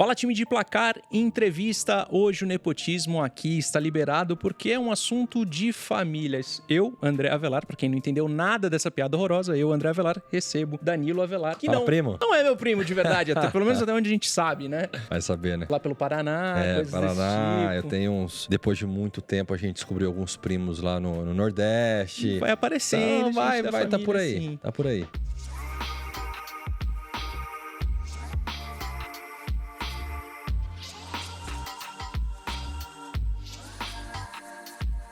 Fala, time de Placar, entrevista. Hoje o nepotismo aqui está liberado porque é um assunto de famílias. Eu, André Avelar, pra quem não entendeu nada dessa piada horrorosa, eu, André Avelar, recebo Danilo Avelar, que primo? Não é meu primo de verdade, até, pelo menos até onde a gente sabe, né? Vai saber, né? Lá pelo Paraná, coisas Paraná, desse eu tipo. tenho uns... Depois de muito tempo, a gente descobriu alguns primos lá no Nordeste. Vai aparecendo, Então, vai, tá por aí, sim. tá por aí.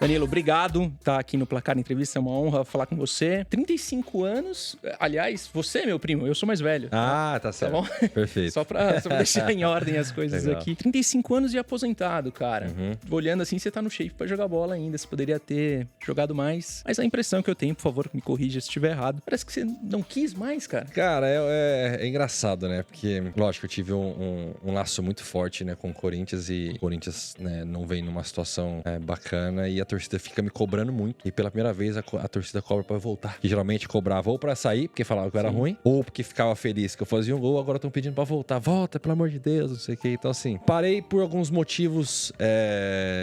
Danilo, obrigado. Tá aqui no Placar Entrevista, é uma honra falar com você. 35 anos, aliás, você é meu primo, eu sou mais velho. Tá certo. Bom? Perfeito. Só pra deixar em ordem as coisas Legal. aqui. 35 anos de aposentado, cara. Uhum. Olhando assim, você tá no shape pra jogar bola ainda. Você poderia ter jogado mais. Mas a impressão que eu tenho, por favor, me corrija se estiver errado. Parece que você não quis mais, cara. Cara, é engraçado, né? Porque, lógico, eu tive um laço muito forte, né, com o Corinthians. E o Corinthians, né, não vem numa situação bacana. E a torcida fica me cobrando muito. E pela primeira vez, a torcida cobra pra eu voltar. Que geralmente cobrava ou pra sair, porque falava que eu era ruim. Ou porque ficava feliz que eu fazia um gol. Agora estão pedindo pra voltar. Volta, pelo amor de Deus, não sei o que. Então, assim, parei por alguns motivos,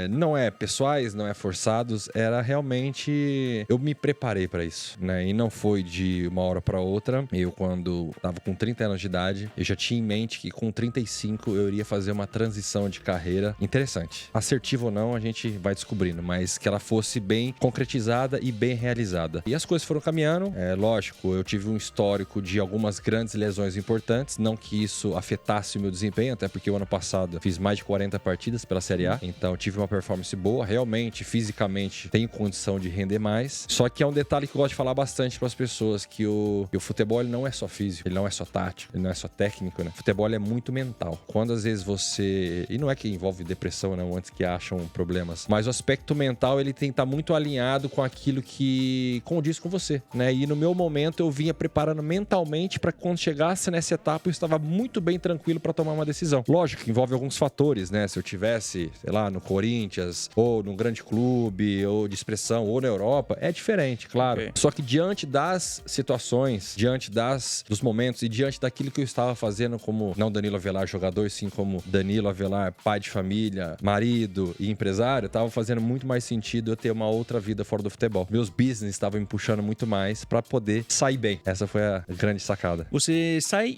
não pessoais, não forçados. Era realmente... Eu me preparei pra isso, né? E não foi de uma hora pra outra. Eu, quando tava com 30 anos de idade, eu já tinha em mente que com 35 eu iria fazer uma transição de carreira interessante. Assertivo ou não, a gente vai descobrindo. Mas que ela fosse bem concretizada e bem realizada. E as coisas foram caminhando. Lógico, eu tive um histórico de algumas grandes lesões importantes. Não que isso afetasse o meu desempenho, até porque o ano passado fiz mais de 40 partidas pela Série A. Então tive uma performance boa. Realmente, fisicamente, tenho condição de render mais. Só que é um detalhe que eu gosto de falar bastante para as pessoas, que o futebol ele não é só físico, ele não é só tático, ele não é só técnico, né? O futebol é muito mental. Quando às vezes você... E não é que envolve depressão, né? Antes que acham problemas. Mas o aspecto mental, ele tem que estar muito alinhado com aquilo que condiz com você, né? E no meu momento eu vinha preparando mentalmente para que quando chegasse nessa etapa eu estava muito bem tranquilo para tomar uma decisão. Lógico que envolve alguns fatores, né? Se eu tivesse, sei lá, no Corinthians, ou num grande clube, ou de expressão, ou na Europa, é diferente, claro. Okay. Só que diante das situações, diante dos momentos e diante daquilo que eu estava fazendo como, não Danilo Avelar jogador, sim como Danilo Avelar, pai de família, marido e empresário, eu estava fazendo muito mais sentido eu ter uma outra vida fora do futebol. Meus business estavam me puxando muito mais pra poder sair bem. Essa foi a grande sacada. Você sai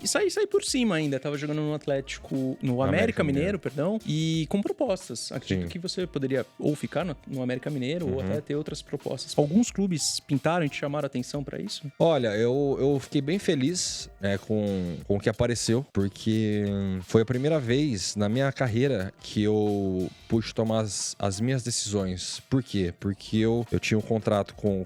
por cima ainda. Tava jogando no Atlético, no América Mineiro, perdão, e com propostas. Acredito que você poderia ou ficar no América Mineiro ou até ter outras propostas. Alguns clubes pintaram e te chamaram a atenção pra isso? Olha, eu fiquei bem feliz com o que apareceu, porque foi a primeira vez na minha carreira que eu pude tomar as minhas decisões. Por quê? Porque eu tinha um contrato com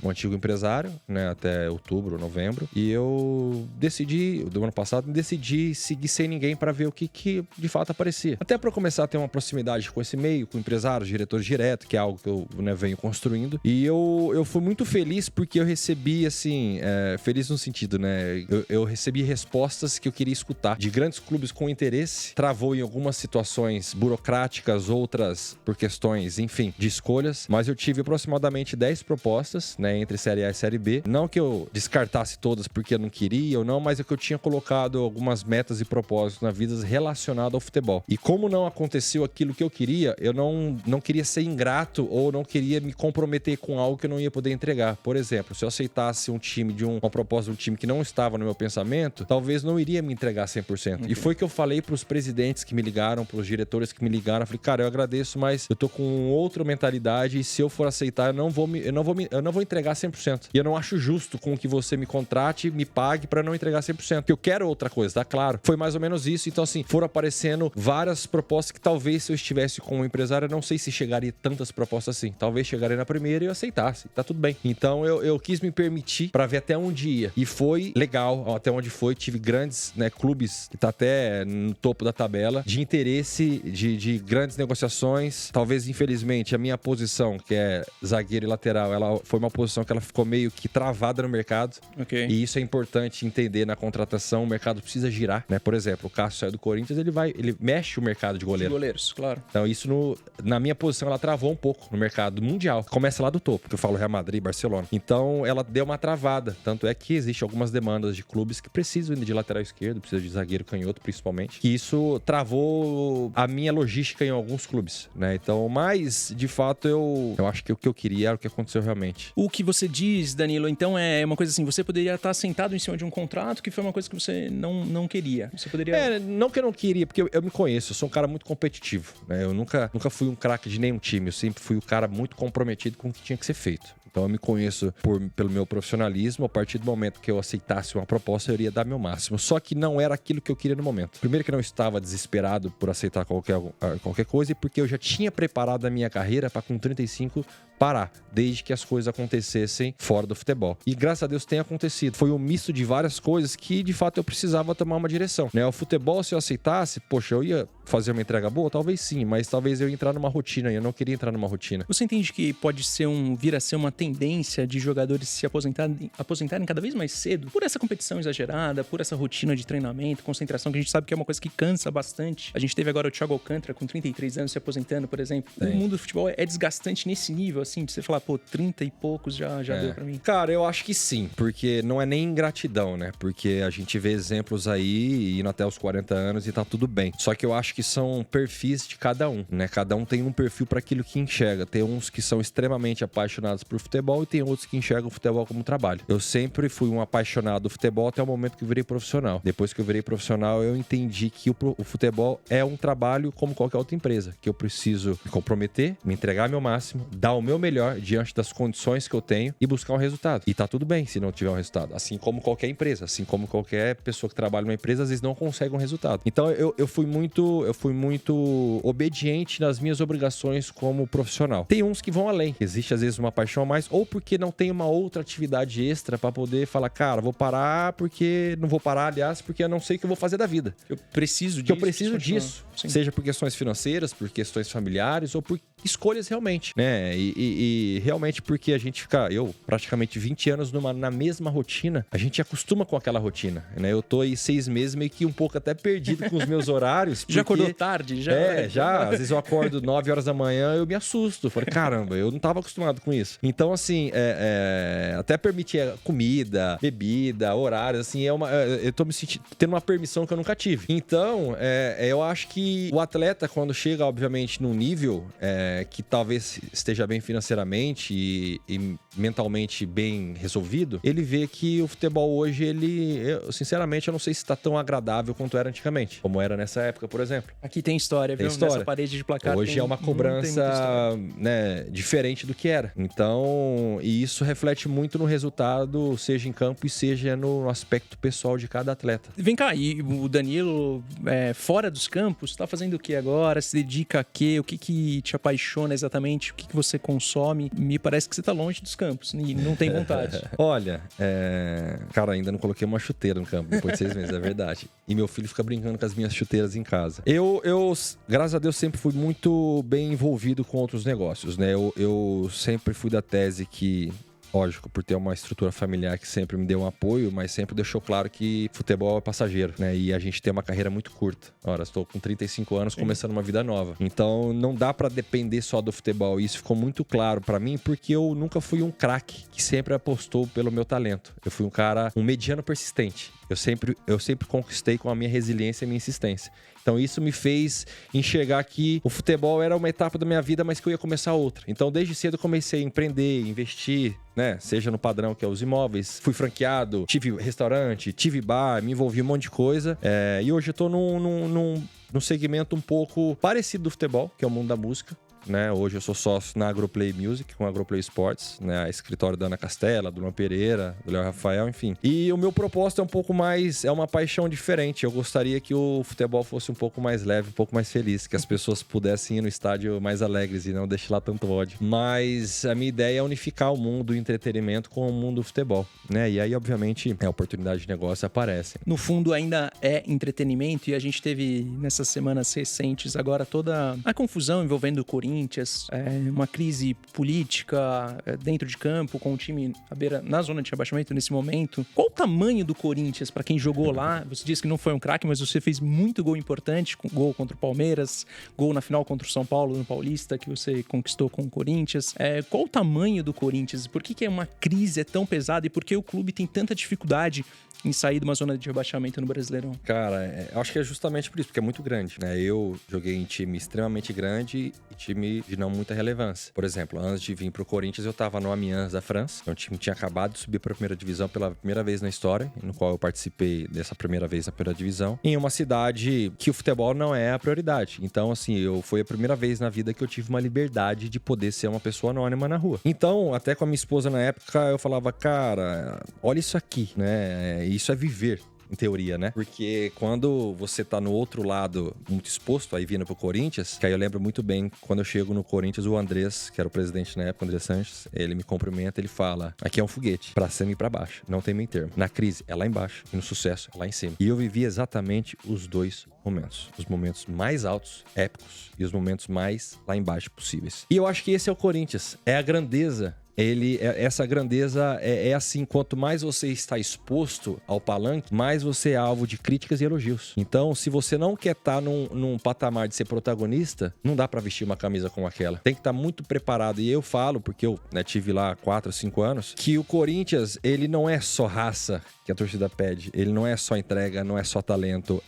um antigo empresário, né, até outubro, novembro, e eu decidi, do ano passado, seguir sem ninguém para ver o que de fato aparecia. Até para começar a ter uma proximidade com esse meio, com empresários, diretores direto, que é algo que eu venho construindo. E eu fui muito feliz porque eu recebi, assim, feliz no sentido, né, eu recebi respostas que eu queria escutar de grandes clubes com interesse, travou em algumas situações burocráticas, outras por questões, enfim, de escolhas, mas eu tive aproximadamente 10 propostas, né, entre Série A e Série B. Não que eu descartasse todas porque eu não queria ou não, mas é que eu tinha colocado algumas metas e propósitos na vida relacionadas ao futebol. E como não aconteceu aquilo que eu queria, eu não queria ser ingrato ou não queria me comprometer com algo que eu não ia poder entregar. Por exemplo, se eu aceitasse uma proposta de um time que não estava no meu pensamento, talvez não iria me entregar 100%. E foi que eu falei pros presidentes que me ligaram, pros diretores que me ligaram, eu falei, cara, eu agradeço, mas eu tô com outra mentalidade e se eu for aceitar, eu não vou entregar 100%. E eu não acho justo com que você me contrate, me pague pra não entregar 100%. Porque eu quero outra coisa, tá claro. Foi mais ou menos isso. Então, assim, foram aparecendo várias propostas que talvez se eu estivesse com um empresário, eu não sei se chegaria tantas propostas assim. Talvez chegaria na primeira e eu aceitasse. Tá tudo bem. Então, eu quis me permitir pra ver até onde ia. E foi legal até onde foi. Tive grandes, né, clubes que tá até no topo da tabela, de interesse, de grandes negociações. Talvez, infelizmente, a minha minha posição, que é zagueiro e lateral, ela foi uma posição que ela ficou meio que travada no mercado. Ok. E isso é importante entender na contratação. O mercado precisa girar, né? Por exemplo, o Cássio saiu do Corinthians, ele mexe o mercado de goleiro. De goleiros, claro. Então, isso na minha posição, ela travou um pouco no mercado mundial. Começa lá do topo, que eu falo Real Madrid, Barcelona. Então, ela deu uma travada. Tanto é que existe algumas demandas de clubes que precisam de lateral esquerdo, precisam de zagueiro canhoto, principalmente. Que isso travou a minha logística em alguns clubes, né? Então, mas, de fato, eu acho que o que eu queria era o que aconteceu realmente. O que você diz, Danilo, então é uma coisa assim, você poderia estar sentado em cima de um contrato que foi uma coisa que você não queria. Você poderia... Não que eu não queria, porque eu me conheço, eu sou um cara muito competitivo, né? Eu nunca fui um craque de nenhum time, eu sempre fui um cara muito comprometido com o que tinha que ser feito. Então eu me conheço pelo meu profissionalismo. A partir do momento que eu aceitasse uma proposta, eu iria dar meu máximo. Só que não era aquilo que eu queria no momento. Primeiro que eu não estava desesperado por aceitar qualquer coisa, e porque eu já tinha preparado a minha carreira para com 35 parar, desde que as coisas acontecessem fora do futebol. E graças a Deus tem acontecido. Foi um misto de várias coisas que de fato eu precisava tomar uma direção, né? O futebol, se eu aceitasse, poxa, eu ia fazer uma entrega boa? Talvez sim, mas talvez eu ia entrar numa rotina e eu não queria entrar numa rotina. Você entende que pode ser vir a ser uma tendência de jogadores se aposentarem cada vez mais cedo por essa competição exagerada, por essa rotina de treinamento, concentração, que a gente sabe que é uma coisa que cansa bastante. A gente teve agora o Thiago Alcântara com 33 anos se aposentando, por exemplo. O mundo do futebol é desgastante nesse nível, assim, de você falar, pô, 30 e poucos já deu pra mim. Cara, eu acho que sim, porque não é nem ingratidão, né? Porque a gente vê exemplos aí indo até os 40 anos e tá tudo bem. Só que eu acho que são perfis de cada um, né? Cada um tem um perfil para aquilo que enxerga. Tem uns que são extremamente apaixonados por futebol e tem outros que enxergam o futebol como trabalho. Eu sempre fui um apaixonado do futebol até o momento que eu virei profissional. Depois que eu virei profissional, eu entendi que o futebol é um trabalho como qualquer outra empresa, que eu preciso me comprometer, me entregar meu máximo, dar o meu melhor diante das condições que eu tenho e buscar um resultado. E tá tudo bem se não tiver um resultado. Assim como qualquer empresa, assim como qualquer pessoa que trabalha numa empresa, às vezes não consegue um resultado. Então eu fui muito obediente nas minhas obrigações como profissional. Tem uns que vão além. Existe às vezes uma paixão a mais, ou porque não tem uma outra atividade extra pra poder falar, cara, vou parar porque... Não vou parar, aliás, porque eu não sei o que eu vou fazer da vida. Eu preciso disso. Sim. Seja por questões financeiras, por questões familiares ou por escolhas realmente, né? E realmente porque a gente fica... Eu, praticamente 20 anos na mesma rotina, a gente acostuma com aquela rotina, né? Eu tô aí 6 meses meio que um pouco até perdido com os meus horários. Porque... Já acordou tarde? Já. Às vezes eu acordo 9 horas da manhã, eu me assusto. Falei, caramba, eu não tava acostumado com isso. Então, assim, até permitir comida, bebida, horários, assim, eu tô me sentindo... tendo uma permissão que eu nunca tive. Então, eu acho que o atleta, quando chega, obviamente, num nível que talvez esteja bem financeiramente e mentalmente bem resolvido, ele vê que o futebol hoje, sinceramente, eu não sei se está tão agradável quanto era antigamente, como era nessa época, por exemplo. Aqui tem história, viu? Nessa parede de placar. Hoje é uma cobrança, né, diferente do que era. Então, e isso reflete muito no resultado, seja em campo e seja no aspecto pessoal de cada atleta. Vem cá, e o Danilo, fora dos campos, tá fazendo o que agora? Se dedica a quê? O que te apaixona exatamente? O que você consome? Me parece que você tá longe dos campos e não tem vontade. Olha, cara, ainda não coloquei uma chuteira no campo depois de 6 meses, é verdade. E meu filho fica brincando com as minhas chuteiras em casa. Eu graças a Deus, sempre fui muito bem envolvido com outros negócios, né? Eu sempre fui da tese que... Lógico, por ter uma estrutura familiar que sempre me deu um apoio, mas sempre deixou claro que futebol é passageiro, né? E a gente tem uma carreira muito curta. Ora, estou com 35 anos, começando uma vida nova. Então, não dá pra depender só do futebol. E isso ficou muito claro pra mim, porque eu nunca fui um craque que sempre apostou pelo meu talento. Eu fui um mediano persistente. Eu sempre conquistei com a minha resiliência e a minha insistência. Então isso me fez enxergar que o futebol era uma etapa da minha vida, mas que eu ia começar outra. Então desde cedo eu comecei a empreender, investir, né? Seja no padrão que é os imóveis. Fui franqueado, tive restaurante, tive bar, me envolvi em um monte de coisa. E hoje eu tô num segmento um pouco parecido do futebol, que é o mundo da música. Né? Hoje eu sou sócio na Agroplay Music, com a Agroplay Sports, né? A escritório da Ana Castela, do Luan Pereira, do Léo Rafael, enfim. E o meu propósito é um pouco mais... É uma paixão diferente. Eu gostaria que o futebol fosse um pouco mais leve, um pouco mais feliz. Que as pessoas pudessem ir no estádio mais alegres e não deixar lá tanto ódio. Mas a minha ideia é unificar o mundo do entretenimento com o mundo do futebol, né? E aí, obviamente, a oportunidade de negócio aparece. No fundo, ainda é entretenimento. E a gente teve, nessas semanas recentes, agora toda a confusão envolvendo o Corinthians, Corinthians, uma crise política dentro de campo, com o time à beira, na zona de rebaixamento nesse momento. Qual o tamanho do Corinthians, para quem jogou lá? Você disse que não foi um craque, mas você fez muito gol importante, gol contra o Palmeiras, gol na final contra o São Paulo no Paulista, que você conquistou com o Corinthians. Qual o tamanho do Corinthians? Por que uma crise é tão pesada e por que o clube tem tanta dificuldade em sair de uma zona de rebaixamento no Brasileirão? Cara, eu acho que é justamente por isso, porque é muito grande, né? Eu joguei em time extremamente grande e time de não muita relevância. Por exemplo, antes de vir pro Corinthians, eu tava no Amiens da França. Então, o time tinha acabado de subir pra primeira divisão pela primeira vez na história, no qual eu participei dessa primeira vez na primeira divisão, em uma cidade que o futebol não é a prioridade. Então, assim, foi a primeira vez na vida que eu tive uma liberdade de poder ser uma pessoa anônima na rua. Então, até com a minha esposa na época, eu falava, cara, olha isso aqui, né? Isso é viver, em teoria, né? Porque quando você tá no outro lado, muito exposto, aí vindo pro Corinthians, que aí eu lembro muito bem, quando eu chego no Corinthians, o Andrés, que era o presidente na época, o Andrés Sanches, ele me cumprimenta, ele fala, aqui é um foguete, pra cima e pra baixo, não tem meio termo. Na crise é lá embaixo e no sucesso é lá em cima. E eu vivi exatamente os dois momentos. Os momentos mais altos, épicos, e os momentos mais lá embaixo possíveis. E eu acho que esse é o Corinthians, é a grandeza. Essa grandeza é assim, quanto mais você está exposto ao palanque, mais você é alvo de críticas e elogios. Então, se você não quer estar num patamar de ser protagonista, não dá pra vestir uma camisa como aquela. Tem que estar muito preparado. E eu falo, porque eu tive lá 4, 5 anos, que o Corinthians, ele não é só raça que a torcida pede. Ele não é só entrega, não é só talento.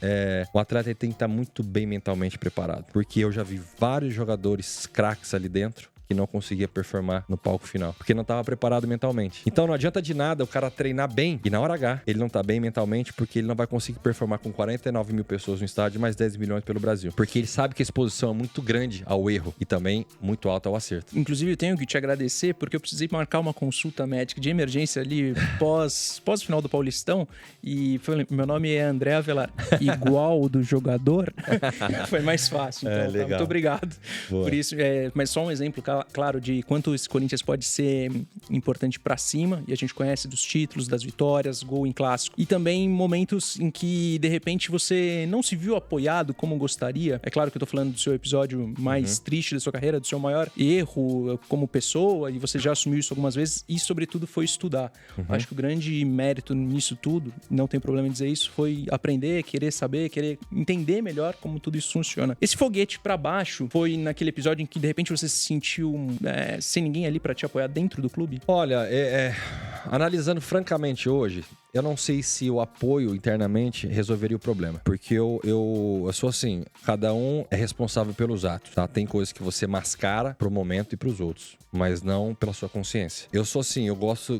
O atleta tem que estar muito bem mentalmente preparado. Porque eu já vi vários jogadores craques ali dentro que não conseguia performar no palco final, porque não estava preparado mentalmente. Então não adianta de nada o cara treinar bem e na hora H ele não tá bem mentalmente, porque ele não vai conseguir performar com 49 mil pessoas no estádio, mais 10 milhões pelo Brasil, porque ele sabe que a exposição é muito grande ao erro e também muito alta ao acerto. Inclusive eu tenho que te agradecer, porque eu precisei marcar uma consulta médica de emergência ali pós final do Paulistão, e meu nome é André Avelar, igual o do jogador. Foi mais fácil, então legal. Muito obrigado. Boa. Por isso, mas só um exemplo claro de quanto esse Corinthians pode ser importante pra cima, e a gente conhece dos títulos, das vitórias, gol em clássico, e também momentos em que de repente você não se viu apoiado como gostaria. É claro que eu tô falando do seu episódio mais triste da sua carreira, do seu maior erro como pessoa, e você já assumiu isso algumas vezes, e sobretudo foi estudar. Acho que o grande mérito nisso tudo, não tem problema em dizer isso, foi aprender, querer saber, querer entender melhor como tudo isso funciona. Esse foguete pra baixo foi naquele episódio em que de repente você se sentiu sem ninguém ali pra te apoiar dentro do clube? Olha, analisando francamente hoje, eu não sei se o apoio internamente resolveria o problema. Porque eu sou assim, cada um é responsável pelos atos, tá? Tem coisas que você mascara pro momento e pros outros, mas não pela sua consciência. Eu sou assim, eu gosto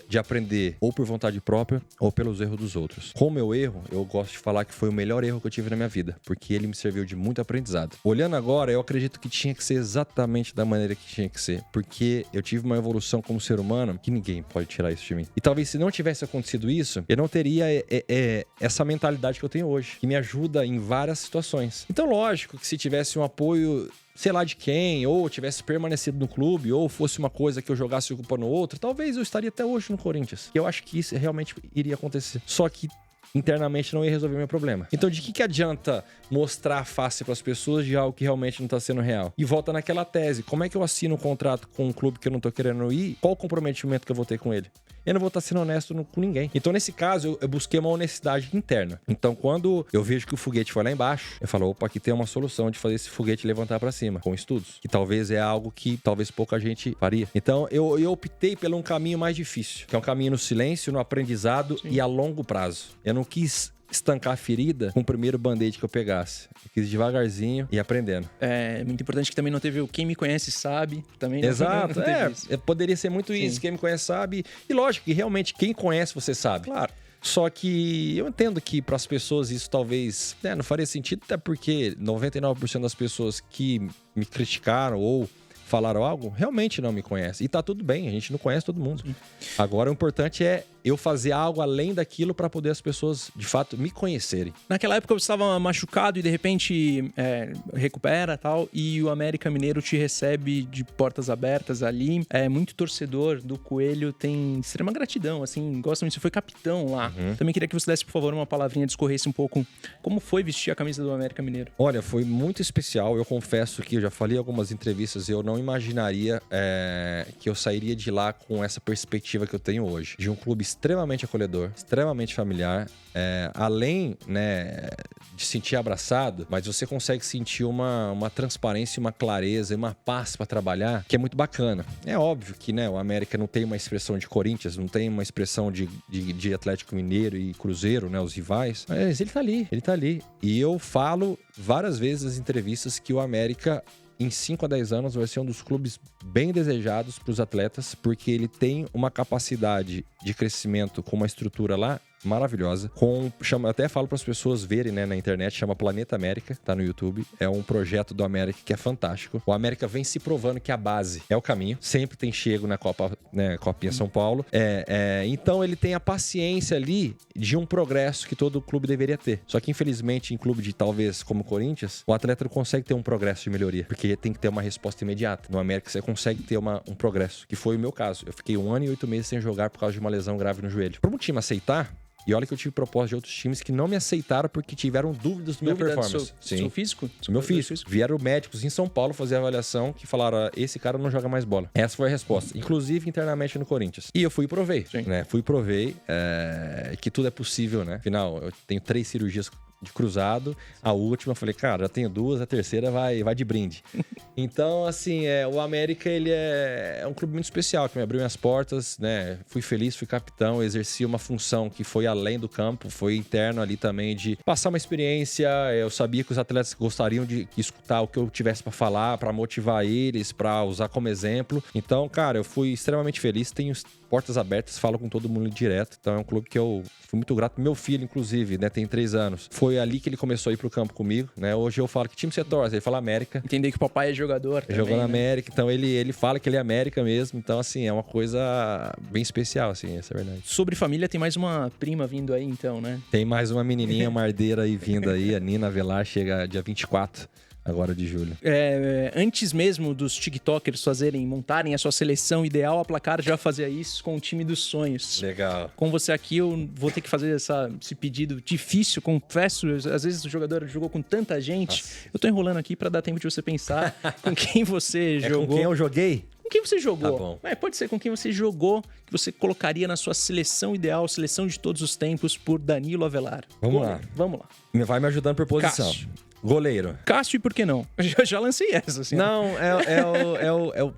de aprender ou por vontade própria ou pelos erros dos outros. Com o meu erro, eu gosto de falar que foi o melhor erro que eu tive na minha vida, porque ele me serviu de muito aprendizado. Olhando agora, eu acredito que tinha que ser exatamente da maneira que tinha que ser, porque eu tive uma evolução como ser humano que ninguém pode tirar isso de mim. E talvez se não tivesse acontecido isso, eu não teria essa mentalidade que eu tenho hoje, que me ajuda em várias situações. Então, lógico que se tivesse um apoio, sei lá de quem, ou tivesse permanecido no clube, ou fosse uma coisa que eu jogasse culpa no outro, talvez eu estaria até hoje no Corinthians. Eu acho que isso realmente iria acontecer. Só que internamente não ia resolver meu problema. Então, de que adianta mostrar a face para as pessoas de algo que realmente não está sendo real? E volta naquela tese, como é que eu assino um contrato com um clube que eu não tô querendo ir? Qual o comprometimento que eu vou ter com ele? Eu não vou estar sendo honesto com ninguém. Então, nesse caso, eu busquei uma honestidade interna. Então, quando eu vejo que o foguete foi lá embaixo, eu falo, opa, aqui tem uma solução de fazer esse foguete levantar para cima, com estudos, que talvez é algo que talvez pouca gente faria. Então, eu optei por um caminho mais difícil, que é um caminho no silêncio, no aprendizado e a longo prazo. Eu não quis estancar a ferida com o primeiro band-aid que eu pegasse. Eu quis devagarzinho e aprendendo. É muito importante que também não teve o quem me conhece sabe. Também Exato, não teve isso. Poderia ser muito isso. Quem me conhece sabe. E lógico que realmente quem conhece você sabe. Claro. Só que eu entendo que para as pessoas isso talvez não faria sentido, até porque 99% das pessoas que me criticaram ou falaram algo, realmente não me conhecem. E tá tudo bem, a gente não conhece todo mundo. Sim. Agora o importante é eu fazer algo além daquilo para poder as pessoas, de fato, me conhecerem. Naquela época você estava machucado e de repente recupera e tal, e o América Mineiro te recebe de portas abertas ali. Muito torcedor do Coelho tem extrema gratidão, assim, gosta muito. Você foi capitão lá. Também queria que você desse, por favor, uma palavrinha, discorresse um pouco como foi vestir a camisa do América Mineiro. Olha, foi muito especial. Eu confesso que eu já falei em algumas entrevistas, eu não imaginaria que eu sairia de lá com essa perspectiva que eu tenho hoje. De um clube extremamente acolhedor, extremamente familiar. Além, né, de sentir abraçado, mas você consegue sentir uma transparência, uma clareza e uma paz para trabalhar, que é muito bacana. É óbvio que, né, o América não tem uma expressão de Corinthians, não tem uma expressão de Atlético Mineiro e Cruzeiro, né, os rivais, mas ele tá ali. E eu falo várias vezes nas entrevistas que o América, em 5 a 10 anos, vai ser um dos clubes bem desejados para os atletas, porque ele tem uma capacidade de crescimento com uma estrutura lá maravilhosa. Até falo para as pessoas verem, né, na internet, chama Planeta América, tá no YouTube. É um projeto do América que é fantástico. O América vem se provando que a base é o caminho. Sempre tem chego na Copa, né, Copinha São Paulo. Então ele tem a paciência ali de um progresso que todo clube deveria ter. Só que infelizmente em clube de talvez como o Corinthians, o atleta não consegue ter um progresso de melhoria, porque tem que ter uma resposta imediata. No América você consegue ter um progresso, que foi o meu caso. Eu fiquei 1 ano e 8 meses sem jogar por causa de uma lesão grave no joelho. Para um time aceitar, e olha que eu tive propostas de outros times que não me aceitaram porque tiveram dúvidas da minha performance. Seu físico? Do meu físico. Vieram médicos em São Paulo fazer a avaliação que falaram, esse cara não joga mais bola. Essa foi a resposta. Inclusive internamente no Corinthians. E eu fui e provei. Né? Que tudo é possível, né? Afinal, eu tenho 3 cirurgias de cruzado. A última, eu falei, cara, já tenho 2, a terceira vai de brinde. Então, assim, o América, ele é um clube muito especial, que me abriu minhas portas, né? Fui feliz, fui capitão, exerci uma função que foi além do campo, foi interno ali também de passar uma experiência. Eu sabia que os atletas gostariam de escutar o que eu tivesse para falar, para motivar eles, para usar como exemplo. Então, cara, eu fui extremamente feliz, tenho portas abertas, falo com todo mundo direto. Então é um clube que eu fui muito grato. Meu filho, inclusive, né, tem 3 anos. Foi ali que ele começou a ir pro campo comigo, né? Hoje eu falo, que time você torce? Ele fala América. Entender que o papai é jogador também, jogou na né? América, então ele fala que ele é América mesmo. Então, assim, é uma coisa bem especial, assim, essa é a verdade. Sobre família, tem mais uma prima vindo aí, então, né? Tem mais uma menininha, uma herdeira aí vindo aí, a Nina Avelar, chega dia 24. Agora de julho. Antes mesmo dos TikTokers montarem a sua seleção ideal, a Placar já fazia isso com o time dos sonhos. Legal. Com você aqui, eu vou ter que fazer esse pedido difícil, confesso. Às vezes o jogador jogou com tanta gente. Nossa. Eu tô enrolando aqui pra dar tempo de você pensar com quem você jogou. Com quem eu joguei? Com quem você jogou? Tá bom. Pode ser com quem você jogou, que você colocaria na sua seleção ideal, seleção de todos os tempos, por Danilo Avelar. Vamos lá. Vai me ajudando por posição. Cássio. Goleiro. Cássio, e por que não? Eu já lancei essa, assim. Não,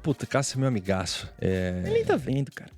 Puta, Cássio é meu amigaço. Ele nem tá vendo, cara.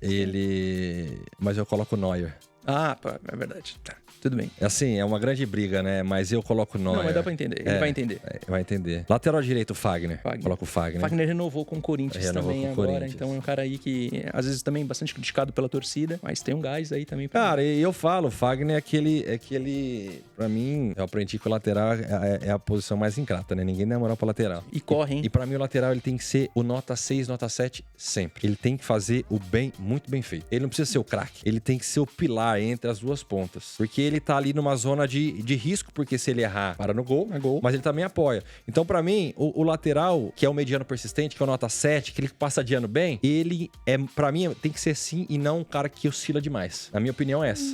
Mas eu coloco o Neuer. Ah, é verdade. Tá, tudo bem. Assim, é uma grande briga, né? Mas eu coloco o Neuer. Não, mas dá pra entender. Ele vai entender. Vai entender. Lateral direito, Fagner. Coloco o Fagner. Fagner renovou com o Corinthians também agora. Então é um cara aí que, às vezes, também bastante criticado pela torcida, mas tem um gás aí também. Cara, e eu falo, o Fagner é aquele... Pra mim, eu aprendi que o lateral é a posição mais ingrata, né? Ninguém dá moral pra lateral. E corre, hein? E pra mim, o lateral, ele tem que ser o nota 6, nota 7, sempre. Ele tem que fazer o bem, muito bem feito. Ele não precisa ser o craque. Ele tem que ser o pilar entre as duas pontas. Porque ele tá ali numa zona de risco, porque se ele errar, para no gol. Mas ele também apoia. Então, pra mim, o lateral, que é o mediano persistente, que é o nota 7, que ele passa de ano bem, ele pra mim, tem que ser assim e não um cara que oscila demais. Na minha opinião, é essa.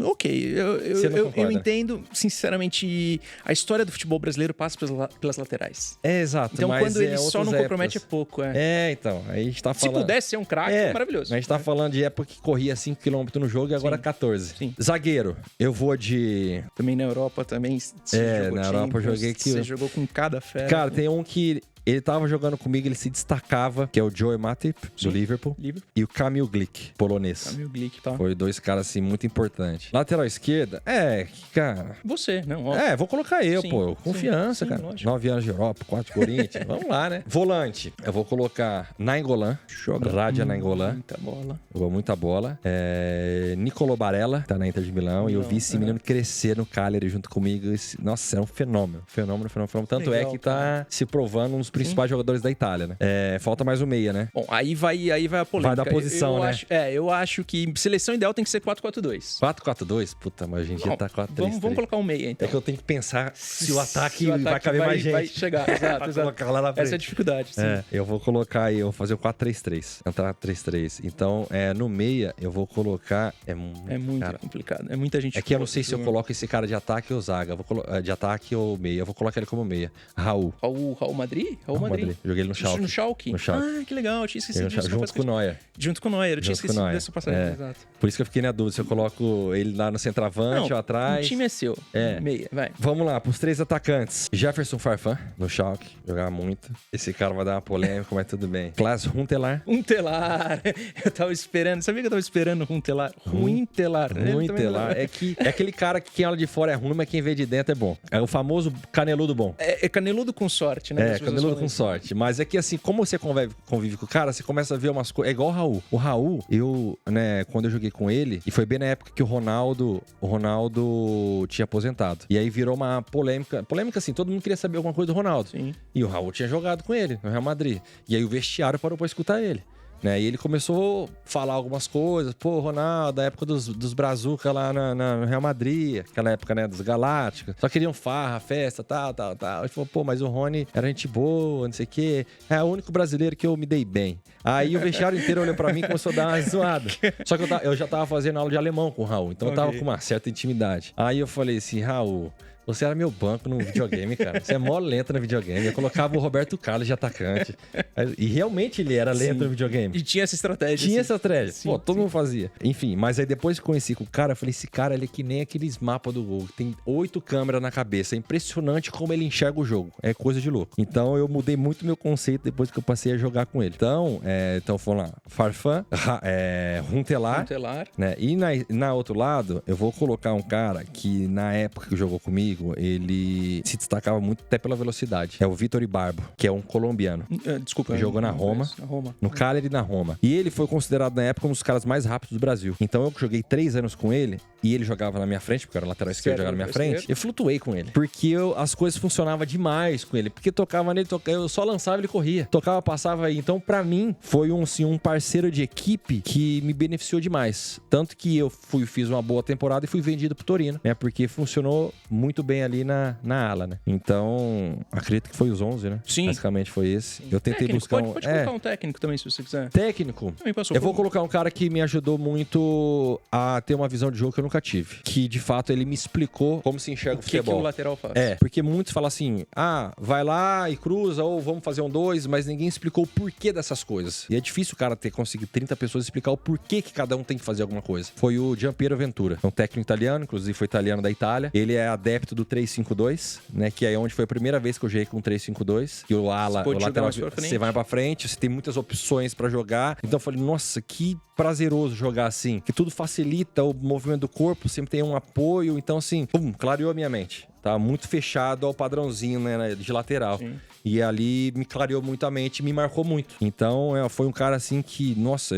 Ok, eu entendo, sinceramente, a história do futebol brasileiro passa pelas laterais. Exato. Então, mas quando ele só não compromete, é pouco. Então, aí a gente tá falando... Se pudesse ser um craque, é maravilhoso. A gente tá falando de época que corria 5km no jogo e agora 14. Sim. Zagueiro, eu vou de... Também na Europa, também. Na Europa eu joguei que... Você jogou com cada fera. Cara, tem um que... Ele tava jogando comigo, ele se destacava, que é o Joey Matip, do Liverpool. E o Kamil Glik, polonês. Kamil Glik, tá. Foi 2 caras, assim, muito importantes. Lateral esquerda, cara... Você, não, óbvio. Vou colocar eu, pô. Confiança, cara. Lógico. 9 anos de Europa, 4 Corinthians. Vamos lá, né? Volante, eu vou colocar Nainggolan. Raja Nainggolan. Muita bola. Jogou muita bola. Nicolo Barella, tá na Inter de Milão. E eu vi esse menino crescer no Cagliari junto comigo. Nossa, é um fenômeno. Tanto legal, é que tá se provando um dos principais jogadores da Itália, né? Falta mais um meia, né? Bom, aí vai a polêmica. Vai da posição, né? Eu acho que seleção ideal tem que ser 4-4-2. 4-4-2? Puta, mas a gente já tá 4-3-3. Vamos colocar um meia, então. É que eu tenho que pensar se o ataque vai caber mais gente. Vai chegar, exato. Colocar lá na frente. Essa é a dificuldade, sim. Eu vou colocar aí, eu vou fazer o 4-3-3. Entrar 3-3. Então, no meia, eu vou colocar... É muito cara, complicado. É muita gente... É que eu não sei se eu coloco esse cara de ataque ou zaga. De ataque ou meia. Eu vou colocar ele como meia. Raul Madrid? Raul Madrid. Joguei ele no Schalke. No Schalke? Ah, que legal. Eu tinha esquecido disso. Junto com o Neuer. Junto com o Neuer. Eu tinha esquecido dessa passagem. Exato. Por isso que eu fiquei na dúvida se eu coloco ele lá no centroavante ou atrás. O time é seu. Meia, vai. Vamos lá, pros 3 atacantes. Jefferson Farfán, no Schalke. Jogava muito. Esse cara vai dar uma polêmica, mas tudo bem. Klaas Huntelaar. Eu tava esperando. Sabia que eu tava esperando Huntelaar? Huntelaar. É aquele cara que quem olha de fora é ruim, mas quem vê de dentro é bom. É o famoso caneludo bom. É caneludo com sorte, né? Caneludo com sorte. Mas é que assim, como você convive com o cara, você começa a ver umas coisas. É igual o Raul. O Raul, quando eu joguei com ele, e foi bem na época que o Ronaldo tinha aposentado. E aí virou uma polêmica. Polêmica assim, todo mundo queria saber alguma coisa do Ronaldo. Sim. E o Raul tinha jogado com ele no Real Madrid. E aí o vestiário parou pra escutar ele. Né? E ele começou a falar algumas coisas. Pô, Ronaldo, da época dos Brazuca lá no Real Madrid, aquela época, né, dos Galácticos. Só queriam farra, festa, tal. Ele falou, pô, mas o Rony era gente boa, não sei o quê. É o único brasileiro que eu me dei bem. Aí o vestiário inteiro olhou pra mim e começou a dar uma zoada. Só que eu já tava fazendo aula de alemão com o Raul, então eu tava com uma certa intimidade. Aí eu falei assim, Raul... Você era meu banco no videogame, cara. Você é mó lento no videogame. Eu colocava o Roberto Carlos de atacante. E realmente ele era lento no videogame. E tinha essa estratégia. Essa estratégia. Pô, todo mundo fazia. Enfim, mas aí depois que conheci com o cara, eu falei, esse cara, ele é que nem aqueles mapas do Google. Tem 8 câmeras na cabeça. É impressionante como ele enxerga o jogo. É coisa de louco. Então eu mudei muito meu conceito depois que eu passei a jogar com ele. Então vamos lá. Farfán, Huntelaar. Né? E na outro lado, eu vou colocar um cara que na época que jogou comigo, ele se destacava muito até pela velocidade. É o Vitor Ibarbo, que é um colombiano. Desculpa. Jogou na Roma. No Cagliari e na Roma. E ele foi considerado na época um dos caras mais rápidos do Brasil. Então eu joguei 3 anos com ele e ele jogava na minha frente, porque eu era lateral esquerdo, jogava na minha frente. Eu flutuei com ele. Porque as coisas funcionavam demais com ele. Porque tocava nele, eu só lançava e ele corria. Tocava, passava aí. Então, pra mim, foi um parceiro de equipe que me beneficiou demais. Tanto que eu fiz uma boa temporada e fui vendido pro Torino, né? Porque funcionou muito bem ali na ala, né? Então, acredito que foi os 11, né? Sim. Basicamente foi esse. Eu tentei técnico, buscar pode colocar um técnico também, se você quiser. Técnico? Eu vou colocar um cara que me ajudou muito a ter uma visão de jogo que eu nunca tive. Que, de fato, ele me explicou como se enxerga o futebol. O que o lateral faz. Porque muitos falam assim, vai lá e cruza, ou vamos fazer um 2, mas ninguém explicou o porquê dessas coisas. E é difícil o cara conseguir 30 pessoas explicar o porquê que cada um tem que fazer alguma coisa. Foi o Giampiero Ventura, um técnico italiano, inclusive foi italiano da Itália. Ele é adepto do 3-5-2, né? Que é onde foi a primeira vez que eu joguei com 3-5-2. Que o lateral, você vai pra frente, você tem muitas opções pra jogar. Então eu falei, nossa, que prazeroso jogar assim. Que tudo facilita o movimento do corpo, sempre tem um apoio. Então assim, clareou a minha mente. Tá muito fechado ao padrãozinho, né, de lateral. Sim. E ali me clareou muito a mente, me marcou muito. Então, foi um cara assim que, nossa,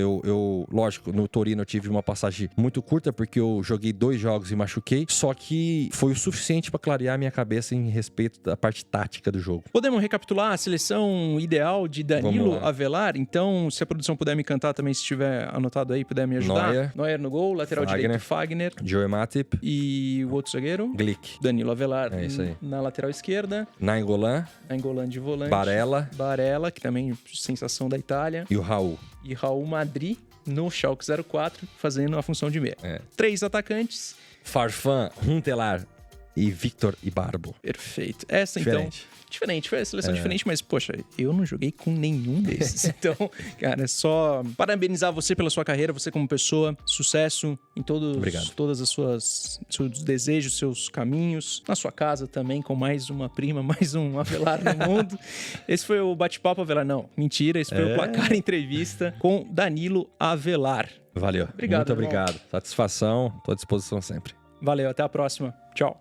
lógico, no Torino eu tive uma passagem muito curta, porque eu joguei 2 jogos e machuquei. Só que foi o suficiente para clarear a minha cabeça em respeito da parte tática do jogo. Podemos recapitular a seleção ideal de Danilo Avelar? Então, se a produção puder me cantar também, se estiver anotado aí, puder me ajudar. Neuer no gol, lateral direito, Fagner. Joe Matip. E o outro zagueiro? Glick. Danilo Avelar. É isso aí. Na lateral esquerda. Nainggolan de volante. Barella, que também sensação da Itália. E o Raul. E Raul Madrid no Schalke 04, fazendo a função de meia. 3 atacantes. Farfán, Huntelaar e Vitor Ibarbo. Perfeito. Essa, diferente. Então... Diferente, foi a seleção diferente, mas, poxa, eu não joguei com nenhum desses. Então, cara, é só parabenizar você pela sua carreira, você como pessoa, sucesso em todas as seus desejos, seus caminhos, na sua casa também, com mais uma prima, mais um Avelar no mundo. Esse foi o Bate-Papo Avelar. Não, mentira, esse foi o Placar Entrevista com Danilo Avelar. Valeu. Obrigado, muito obrigado. Satisfação, tô à disposição sempre. Valeu, até a próxima. Tchau.